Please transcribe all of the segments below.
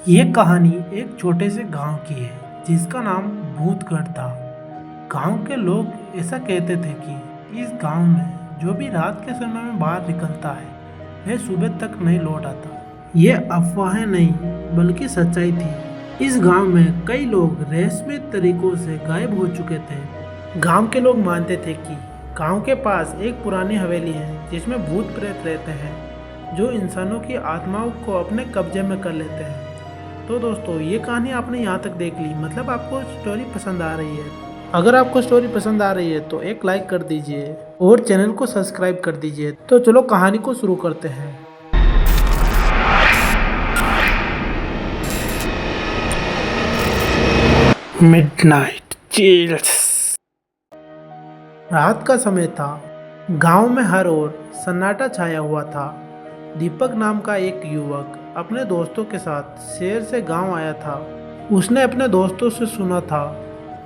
ये कहानी एक छोटे से गांव की है जिसका नाम भूतगढ़ था। गांव के लोग ऐसा कहते थे कि इस गांव में जो भी रात के समय में बाहर निकलता है वह सुबह तक नहीं लौट आता। ये अफवाहें नहीं बल्कि सच्चाई थी। इस गांव में कई लोग रहस्यमय तरीकों से गायब हो चुके थे। गांव के लोग मानते थे कि गांव के पास एक पुरानी हवेली है जिसमें भूत प्रेत रहते हैं जो इंसानों की आत्माओं को अपने कब्जे में कर लेते हैं। तो दोस्तों, ये कहानी आपने यहाँ तक देख ली, मतलब आपको स्टोरी पसंद आ रही है। अगर आपको स्टोरी पसंद आ रही है तो एक लाइक कर दीजिए और चैनल को सब्सक्राइब कर दीजिए। तो चलो कहानी को शुरू करते हैं। Midnight chills. रात का समय था। गांव में हर ओर सन्नाटा छाया हुआ था। दीपक नाम का एक युवक अपने दोस्तों के साथ शहर से गांव आया था। उसने अपने दोस्तों से सुना था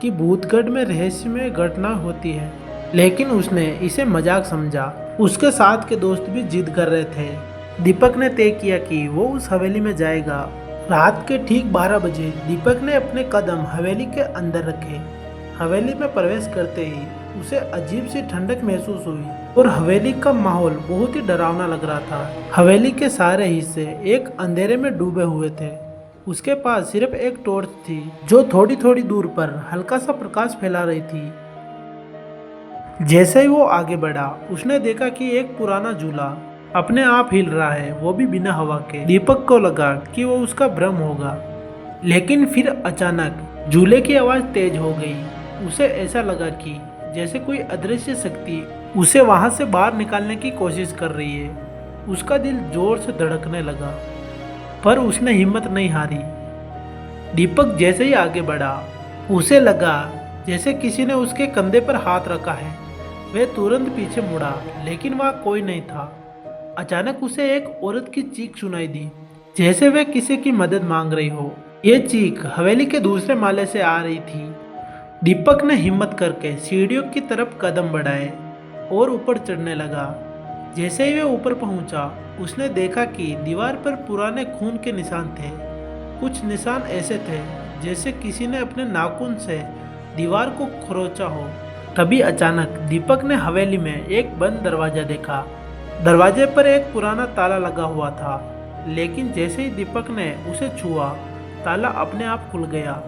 कि भूतगढ़ में रहस्यमय घटना होती है, लेकिन उसने इसे मजाक समझा। उसके साथ के दोस्त भी जिद कर रहे थे। दीपक ने तय किया कि वो उस हवेली में जाएगा। रात के ठीक 12 बजे दीपक ने अपने कदम हवेली के अंदर रखे। हवेली में प्रवेश करते ही उसे अजीब सी ठंडक महसूस हुई और हवेली का माहौल बहुत ही डरावना लग रहा था। हवेली के सारे हिस्से एक अंधेरे में डूबे हुए थे। उसके पास सिर्फ एक टॉर्च थी जो थोड़ी थोड़ी दूर पर हल्का सा प्रकाश फैला रही थी। जैसे ही वो आगे बढ़ा, उसने देखा कि एक पुराना झूला अपने आप हिल रहा है, वो भी बिना हवा के। दीपक को लगा कि वो उसका भ्रम होगा, लेकिन फिर अचानक झूले की आवाज तेज हो गई। उसे ऐसा लगा कि जैसे कोई अदृश्य शक्ति उसे वहां से बाहर निकालने की कोशिश कर रही है। उसका दिल जोर से धड़कने लगा, पर उसने हिम्मत नहीं हारी। दीपक जैसे ही आगे बढ़ा, उसे लगा जैसे किसी ने उसके कंधे पर हाथ रखा है। वह तुरंत पीछे मुड़ा, लेकिन वहां कोई नहीं था। अचानक उसे एक औरत की चीख सुनाई दी, जैसे वह किसी की मदद मांग रही हो। ये चीख हवेली के दूसरे माले से आ रही थी। दीपक ने हिम्मत करके सीढ़ियों की तरफ कदम बढ़ाए और ऊपर चढ़ने लगा। जैसे ही वह ऊपर पहुंचा, उसने देखा कि दीवार पर पुराने खून के निशान थे। कुछ निशान ऐसे थे जैसे किसी ने अपने नाखून से दीवार को खरोंचा हो। तभी अचानक दीपक ने हवेली में एक बंद दरवाजा देखा। दरवाजे पर एक पुराना ताला लगा हुआ था, लेकिन जैसे ही दीपक ने उसे छुआ, ताला अपने आप खुल गया।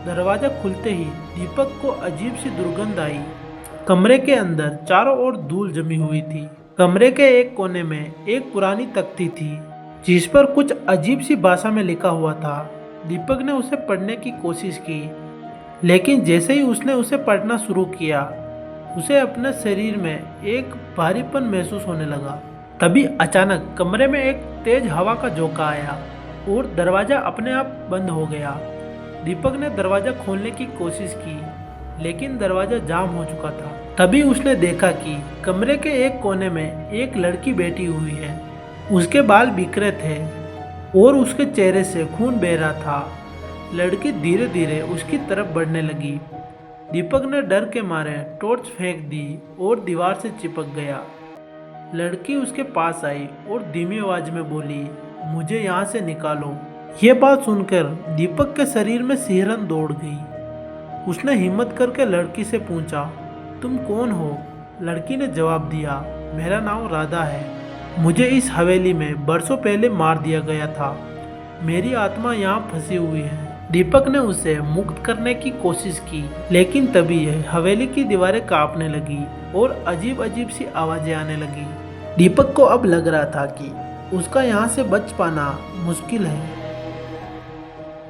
दरवाजा खुलते ही दीपक को अजीब सी दुर्गंध आई। कमरे के अंदर चारों ओर धूल जमी हुई थी। कमरे के एक कोने में एक पुरानी तख्ती थी जिस पर कुछ अजीब सी भाषा में लिखा हुआ था। दीपक ने उसे पढ़ने की कोशिश की, लेकिन जैसे ही उसने उसे पढ़ना शुरू किया, उसे अपने शरीर में एक भारीपन महसूस होने लगा। तभी अचानक कमरे में एक तेज हवा का झोंका आया और दरवाजा अपने आप बंद हो गया। दीपक ने दरवाजा खोलने की कोशिश की, लेकिन दरवाजा जाम हो चुका था। तभी उसने देखा कि कमरे के एक कोने में एक लड़की बैठी हुई है। उसके बाल बिखरे थे और उसके चेहरे से खून बह रहा था। लड़की धीरे धीरे उसकी तरफ बढ़ने लगी। दीपक ने डर के मारे टॉर्च फेंक दी और दीवार से चिपक गया। लड़की उसके पास आई और धीमी आवाज में बोली, मुझे यहाँ से निकालो। यह बात सुनकर दीपक के शरीर में सिहरन दौड़ गई। उसने हिम्मत करके लड़की से पूछा, तुम कौन हो? लड़की ने जवाब दिया, मेरा नाम राधा है। मुझे इस हवेली में बरसों पहले मार दिया गया था। मेरी आत्मा यहाँ फंसी हुई है। दीपक ने उसे मुक्त करने की कोशिश की, लेकिन तभी हवेली की दीवारें कांपने लगी और अजीब अजीब सी आवाजें आने लगी। दीपक को अब लग रहा था कि उसका यहाँ से बच पाना मुश्किल है।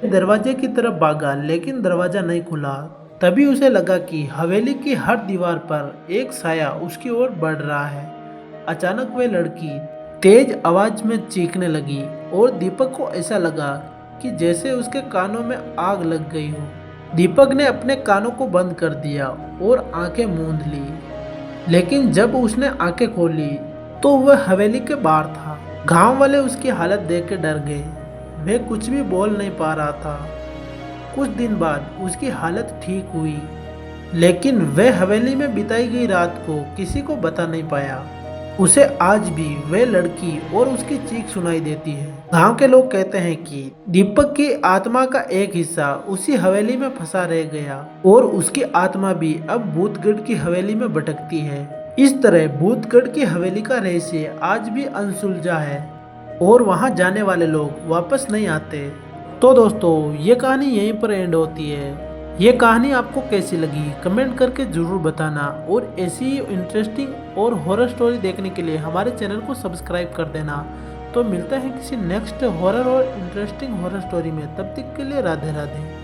दरवाजे की तरफ भागा, लेकिन दरवाजा नहीं खुला। तभी उसे लगा कि हवेली की हर दीवार पर एक साया उसकी ओर बढ़ रहा है। अचानक वह लड़की तेज आवाज में चीखने लगी और दीपक को ऐसा लगा कि जैसे उसके कानों में आग लग गई हो। दीपक ने अपने कानों को बंद कर दिया और आंखें मूंद ली, लेकिन जब उसने आंखें खोली तो वह हवेली के बाहर था। गांव वाले उसकी हालत देख के डर गए। वह कुछ भी बोल नहीं पा रहा था। कुछ दिन बाद उसकी हालत ठीक हुई, लेकिन वह हवेली में बिताई गई रात को किसी को बता नहीं पाया। उसे आज भी वह लड़की और उसकी चीख सुनाई देती है। गांव के लोग कहते हैं कि दीपक की आत्मा का एक हिस्सा उसी हवेली में फंसा रह गया और उसकी आत्मा भी अब भूतगढ़ की हवेली में भटकती है। इस तरह भूतगढ़ की हवेली का रहस्य आज भी अनसुलझा है और वहां जाने वाले लोग वापस नहीं आते। तो दोस्तों, ये कहानी यहीं पर एंड होती है। ये कहानी आपको कैसी लगी कमेंट करके ज़रूर बताना और ऐसी ही इंटरेस्टिंग और हॉरर स्टोरी देखने के लिए हमारे चैनल को सब्सक्राइब कर देना। तो मिलता है किसी नेक्स्ट हॉरर और इंटरेस्टिंग हॉरर स्टोरी में, तब तक के लिए राधे राधे।